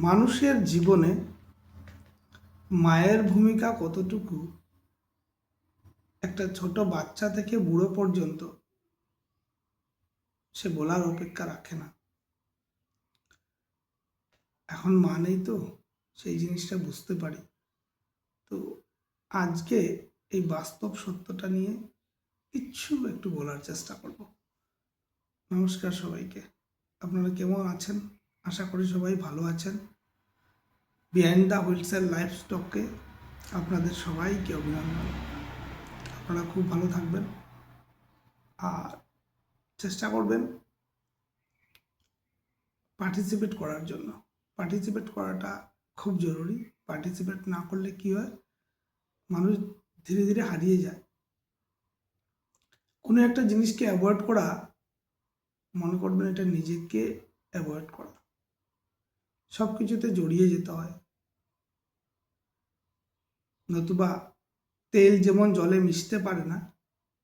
মানুষের জীবনে মায়ের ভূমিকা কতটুকু একটা ছোট বাচ্চা থেকে বুড়ো পর্যন্ত সে বলার অপেক্ষা রাখে না। এখন মা নেই তো সেই জিনিসটা বুঝতে পারি। তো আজকে এই বাস্তব সত্যটা নিয়ে একটু বলার চেষ্টা করব। নমস্কার সবাইকে, আপনারা কেমন আছেন? আশা করি সবাই ভালো আছেন। বিহাইন্ড দ্য হুইলসের লাইফ স্টকে আপনাদের সবাইকে অভিনন্দন। আপনারা খুব ভালো থাকবেন আর চেষ্টা করবেন পার্টিসিপেট করার জন্য। পার্টিসিপেট করাটা খুব জরুরি। পার্টিসিপেট না করলে কি হয়, মানুষ ধীরে ধীরে হারিয়ে যায়। কোনো একটা জিনিসকে অ্যাভয়েড করা, মনে করবেন এটা নিজেকে অ্যাভয়েড করা। সব কিছুতে জড়িয়ে যেতে হয়, নতুবা তেল যেমন জলে মিশতে পারে না,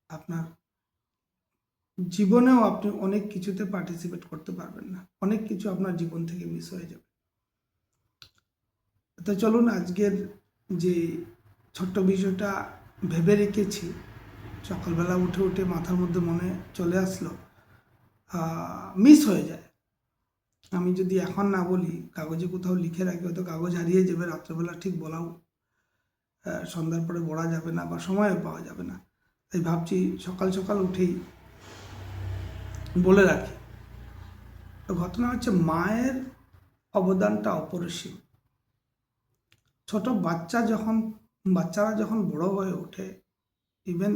আপনার জীবনেও আপনি অনেক কিছুতে পার্টিসিপেট করতে পারবেন না। অনেক কিছু আপনার জীবন থেকে মিস হয়ে যাবে। তো চলুন আজকের যে ছোট্ট বিষয়টা ভেবে রেখেছি, সকালবেলা উঠে উঠে মাথার মধ্যে মনে চলে আসলো, মিস হয়ে যায়। আমি যদি এখন না বলি, কাগজে কোথাও লিখে রাখি, হয়তো কাগজ হারিয়ে যাবে, রাত্রেবেলা ঠিক বলাও সন্ধ্যার পরে বলা যাবে না বা সময়ও পাওয়া যাবে না। তাই ভাবছি সকাল সকাল উঠেই বলে রাখি। তো ঘটনা হচ্ছে, মায়ের অবদানটা অপরিসীম। ছোট বাচ্চারা যখন বড় হয়ে ওঠে, even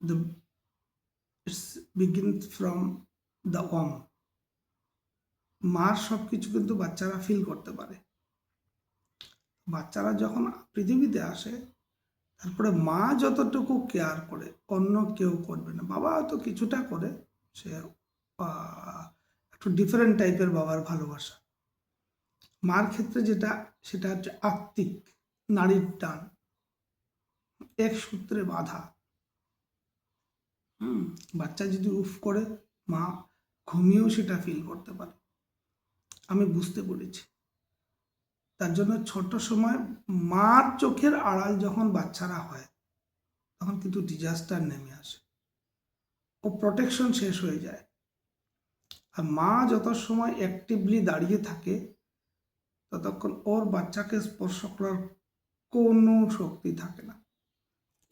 the it's begins from the womb, মার সব কিছু কিন্তু বাচ্চারা ফিল করতে পারে। বাচ্চারা যখন পৃথিবীতে আসে, তারপরে মা যতটুকু কেয়ার করে অন্য কেউ করবে না। বাবা হয়তো কিছুটা করে, সে একটু ডিফারেন্ট টাইপের বাবার ভালোবাসা। মার ক্ষেত্রে সেটা হচ্ছে আত্মিক, নারীর টান, এক সূত্রে বাঁধা। বাচ্চা যদি উফ করে, মা ঘুমিয়েও সেটা ফিল করতে পারে। আমি বুঝতে পেরেছি। তার জন্য ছোট সময় মার চোখের আড়াল যখন বাচ্চারা হয়, তখন কিন্তু ডিজাস্টার নেমে আসে, ও প্রোটেকশন শেষ হয়ে যায়। আর মা যত সময় অ্যাক্টিভলি দাঁড়িয়ে থাকে, ততক্ষণ ওর বাচ্চাকে স্পর্শ করার কোনো শক্তি থাকে না।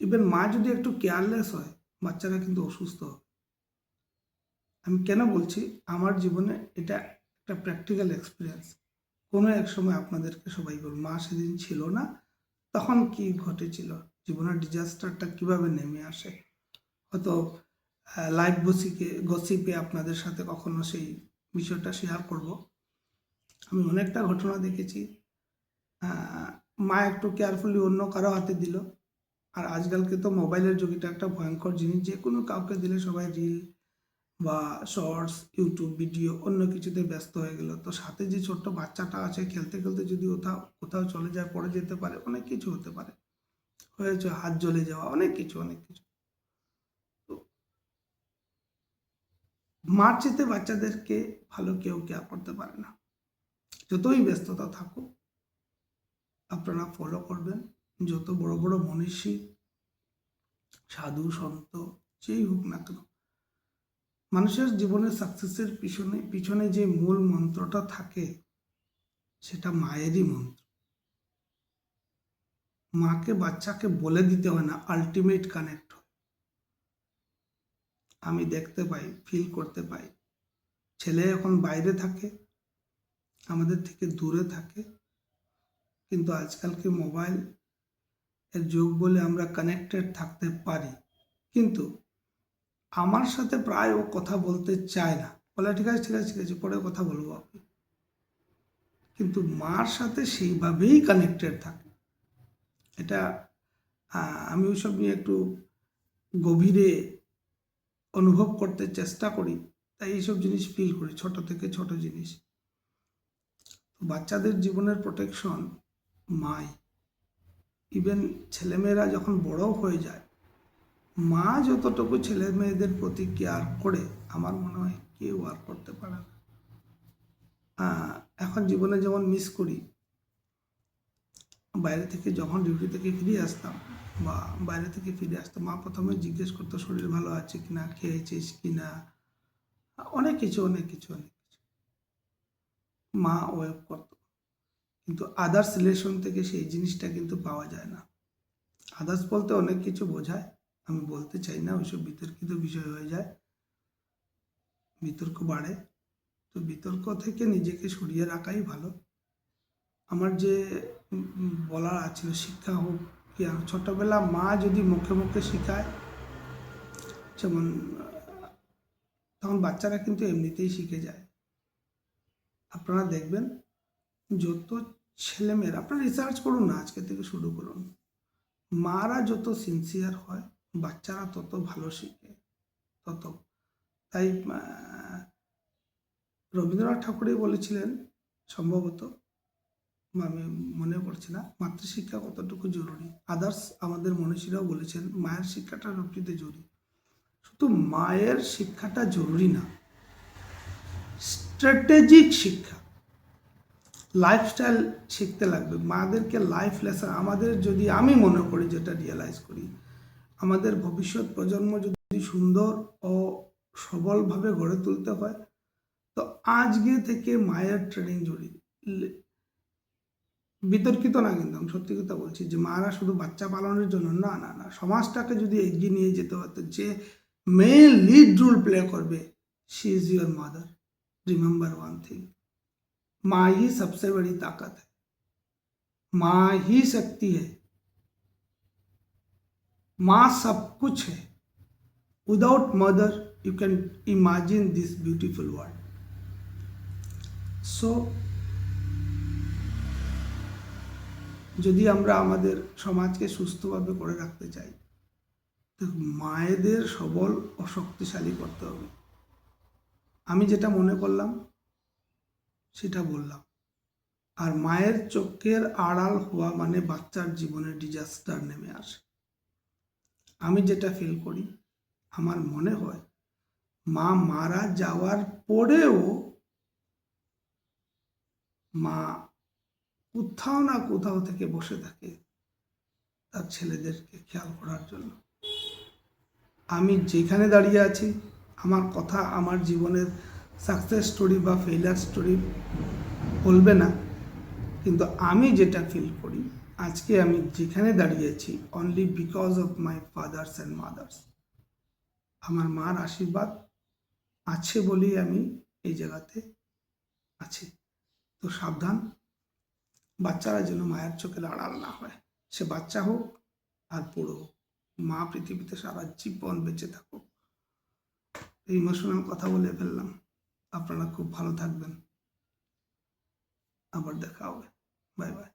ইভেন মা যদি একটু কেয়ারলেস হয়, বাচ্চারা কিন্তু অসুস্থ হবে। আমি কেন বলছি, আমার জীবনে এটা একটা প্র্যাকটিক্যাল এক্সপিরিয়েন্স। কোনো এক সময় আপনাদেরকে সবাই বলব, মা সেদিন ছিল না, তখন কি ঘটেছিল, জীবনের ডিজাস্টারটা কিভাবে নেমে আসে। হয়তো লাইভ গসিপে আপনাদের সাথে কখনো সেই বিষয়টা শেয়ার করব। আমি অনেকটা ঘটনা দেখেছি, মা একটু কেয়ারফুলি অন্য কারো হাতে দিল। আর আজকালকে তো মোবাইলের যুগ, এটা একটা ভয়ঙ্কর জিনিস। যে কোনো কাউকে দিলে সবাই রিল বা শর্টস, ইউটিউব ভিডিও, অন্য কিছুতে ব্যস্ত হয়ে গেল। তো সাথে যে ছোট্ট বাচ্চাটা আছে, খেলতে খেলতে যদি কোথাও চলে যায়, পড়ে যেতে পারে, অনেক কিছু হতে পারে। হয়েছে হাত জ্বলে যাওয়া, অনেক কিছু। তো মার চেতে বাচ্চাদেরকে ভালো কেউ কেয়ার করতে পারে না। যতই ব্যস্ততা থাকুক, আপনারা ফলো করবেন, যত বড় বড় মনীষী, সাধু সন্ত যেই হোক না কেন, মানুষের জীবনের সাকসেসের পিছনে যে মূল মন্ত্রটা থাকে, সেটা মায়েরই মন্ত্র। মাকে বাচ্চাকে বলে দিতে হয় না, আলটিমেট কানেক্ট হয়। আমি দেখতে পাই, ফিল করতে পাই, ছেলে এখন বাইরে থাকে, আমাদের থেকে দূরে থাকে, কিন্তু আজকালকে মোবাইল এর যুগ বলে আমরা কানেক্টেড থাকতে পারি, কিন্তু আমার সাথে প্রায় ও কথা বলতে চায় না। বলে ঠিক আছে ঠিক আছে ঠিক আছে, পরে কথা বলবো আপনি। কিন্তু মার সাথে সেইভাবেই কানেক্টেড থাকে। এটা আমি ওইসব নিয়ে একটু গভীরে অনুভব করতে চেষ্টা করি, তাই এইসব জিনিস ফিল করি, ছোট থেকে ছোট জিনিস। বাচ্চাদের জীবনের প্রোটেকশন মাই। ইভেন ছেলেমেয়েরা যখন বড় হয়ে যায়, মা যতটুকু ছেলে মেয়েদের প্রতি কেয়ার করে, আমার মনে হয় কেউ আর করতে পারে না। এখন জীবনে যেমন মিস করি, বাইরে থেকে যখন ডিউটি থেকে ফিরে আসতাম বা বাইরে থেকে ফিরে আসতাম, মা প্রথমে জিজ্ঞেস করতো শরীর ভালো আছে কিনা, খেয়েছিস কিনা, অনেক কিছু অনেক কিছু অনেক কিছু মা ওয়েব করতো। কিন্তু আদার্স রিলেশন থেকে সেই জিনিসটা কিন্তু পাওয়া যায় না। আদার্স বলতে অনেক কিছু বোঝায়, আমি বলতে চাই না, ওইসব বিতর্কিত বিষয় হয়ে যায়, বিতর্ক বাড়ে। তো বিতর্ক থেকে নিজেকে সরিয়ে রাখাই ভালো। আমার যে বলার আছে, শিক্ষা হোক কি, ছোটবেলা মা যদি মুখে মুখে শেখায়, যেমন তখন বাচ্চারা কিন্তু এমনিতেই শিখে যায়। আপনারা দেখবেন যত ছেলেমেয়েরা, আপনারা রিসার্চ করুন না, আজকে থেকে শুরু করুন, মারা যত সিনসিয়ার হয় বাচ্চারা তত ভালো শিখে, তত। তাই রবীন্দ্রনাথ ঠাকুরই বলেছিলেন সম্ভবত, আমি মনে পড়ছি না, মাতৃশিক্ষা কতটুকু জরুরি। আদার্স আমাদের মনীষীরাও বলেছেন মায়ের শিক্ষাটা সবচেয়ে জরুরি। শুধু মায়ের শিক্ষাটা জরুরি না, স্ট্র্যাটেজিক শিক্ষা, লাইফস্টাইল শিখতে লাগবে। মাদেরকে লাইফ লেসন আমাদের, যদি আমি মনে করি, যেটা রিয়েলাইজ করি, আমাদের ভবিষ্যৎ প্রজন্ম যদি সুন্দর ও সবলভাবে গড়ে তুলতে হয়, তো আজকে থেকে মায়ের ট্রেনিং জরুরি। বিতর্কিত না, কিন্তু আমি সত্যি কথা বলছি যে মারা শুধু বাচ্চা পালনের জন্য না, না না, সমাজটাকে যদি এগিয়ে নিয়ে যেতে হতো, যে মেন লিড রোল প্লে করবে, she is your mother. Remember one thing, माँ ही सबसे बड़ी ताकत है, माँ ही शक्ति है, माँ सब कुछ है। Without mother you can imagine this beautiful world. So যদি আমরা আমাদের সমাজকে সুস্থভাবে করে রাখতে চাই, তো মায়েদের সবল ও শক্তিশালী করতে হবে। আমি যেটা মনে করলাম সেটা বললাম। আর মায়ের চোখের আড়াল হওয়া মানে বাচ্চার জীবনে ডিজাস্টার নেমে আসে। আমি যেটা ফিল করি, আমার মনে হয় মা মারা যাওয়ার পরেও মা কোথাও না কোথাও থেকে বসে থাকে তার ছেলেদেরকে খেয়াল করার জন্য। আমি যেখানে দাঁড়িয়ে আছি, আমার কথা আমার জীবনের সাকসেস স্টোরি বা ফেইলার স্টোরি বলবে না, কিন্তু আমি যেটা ফিল করি, আজকে আমি যেখানে দাঁড়িয়েছি only because of my father's and mother's. আমার মার আশীর্বাদ আছে বলেই আমি এই জায়গাতে আছি। তো সাবধান, বাচ্চারা যেন মায়ের চোখের আড়াল না হয়, সে বাচ্চা হোক আর বুড়ো হোক, মা পৃথিবীতে সারা জীবন বেঁচে থাকুক। ইমোশনাল কথা বলে ফেললাম। আপনারা খুব ভালো থাকবেন, আবার দেখা হবে, বাই বাই।